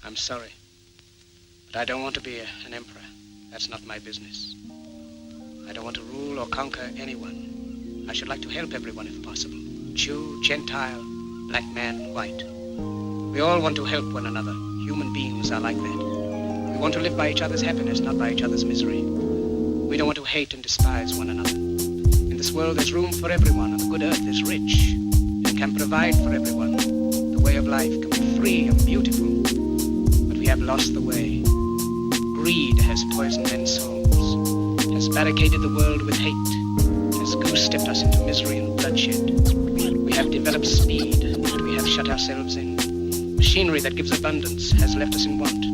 I'm sorry, but I don't want to be an emperor. That's not my business. I don't want to rule or conquer anyone. I should like to help everyone if possible. Jew, Gentile, black man, white. We all want to help one another. Human beings are like that. We want to live by each other's happiness, not by each other's misery. We don't want to hate and despise one another. In this world there's room for everyone, and the good earth is rich and can provide for everyone. The way of life can be free and beautiful, but we have lost the way. Greed has poisoned men's souls, has barricaded the world with hate, has goose-stepped us into misery and bloodshed. We have developed speed, but we have shut ourselves in. Machinery that gives abundance has left us in want.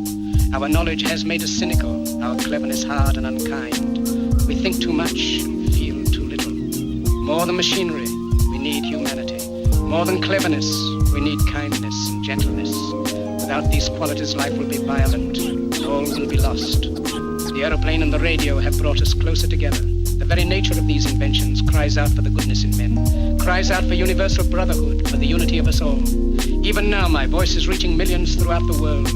Our knowledge has made us cynical, our cleverness hard and unkind. We think too much and feel too little. More than machinery, we need humanity. More than cleverness, we need kindness and gentleness. Without these qualities, life will be violent and all will be lost. The aeroplane and the radio have brought us closer together. The very nature of these inventions cries out for the goodness in men, cries out for universal brotherhood, for the unity of us all. Even now, my voice is reaching millions throughout the world.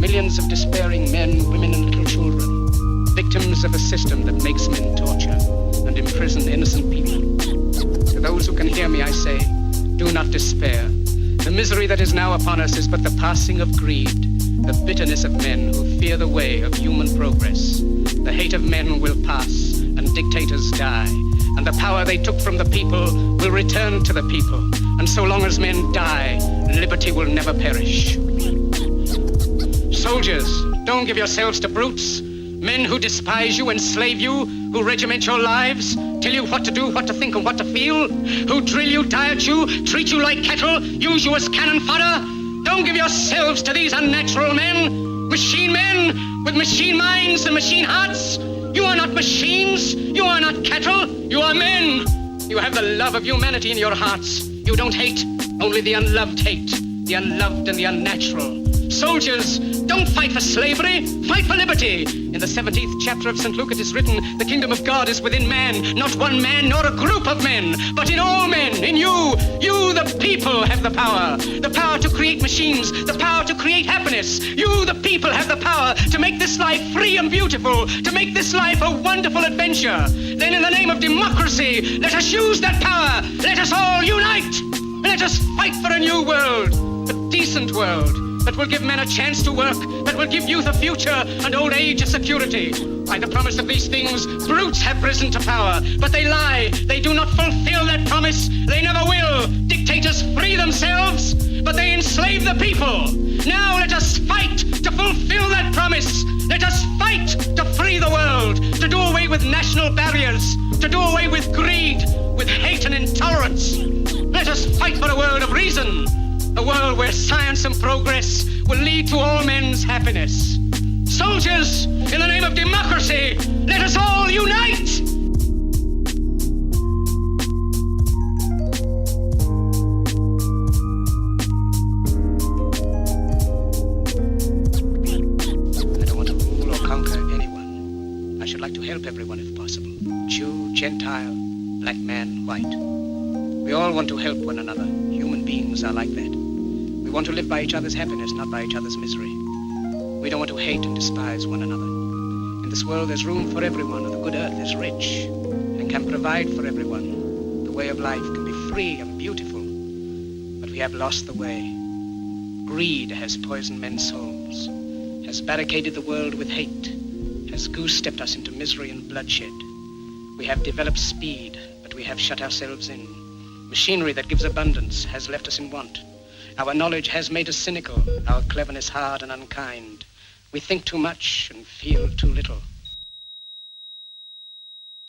Millions of despairing men, women, and little children, victims of a system that makes men torture and imprison innocent people. To those who can hear me, I say, do not despair. The misery that is now upon us is but the passing of greed, the bitterness of men who fear the way of human progress. The hate of men will pass, and dictators die, and the power they took from the people will return to the people. And so long as men die, liberty will never perish. Soldiers, don't give yourselves to brutes, men who despise you, enslave you, who regiment your lives, tell you what to do, what to think, and what to feel, who drill you, diet you, treat you like cattle, use you as cannon fodder. Don't give yourselves to these unnatural men, machine men with machine minds and machine hearts. You are not machines, you are not cattle, you are men. You have the love of humanity in your hearts. You don't hate, only the unloved hate, the unloved and the unnatural. Soldiers, don't fight for slavery, fight for liberty. In the 17th chapter of St. Luke it is written, the kingdom of God is within man, not one man nor a group of men, but in all men, in you. You, the people, have the power to create machines, the power to create happiness. You, the people, have the power to make this life free and beautiful, to make this life a wonderful adventure. Then in the name of democracy, let us use that power. Let us all unite. Let us fight for a new world, a decent world, that will give men a chance to work, that will give youth a future and old age a security. By the promise of these things, brutes have risen to power, but they lie. They do not fulfill that promise. They never will. Dictators free themselves, but they enslave the people. Now let us fight to fulfill that promise. Let us fight to free the world, to do away with national barriers, to do away with greed, with hate and intolerance. Let us fight for a world of reason, a world where science and progress will lead to all men's happiness. Soldiers, in the name of democracy, let us all unite! I don't want to rule or conquer anyone. I should like to help everyone if possible. Jew, Gentile, black man, white. We all want to help one another. Human beings are like that. We want to live by each other's happiness, not by each other's misery. We don't want to hate and despise one another. In this world there's room for everyone, and the good earth is rich and can provide for everyone. The way of life can be free and beautiful, but we have lost the way. Greed has poisoned men's souls, has barricaded the world with hate, has goose-stepped us into misery and bloodshed. We have developed speed, but we have shut ourselves in. Machinery that gives abundance has left us in want. Our knowledge has made us cynical, our cleverness hard and unkind. We think too much and feel too little.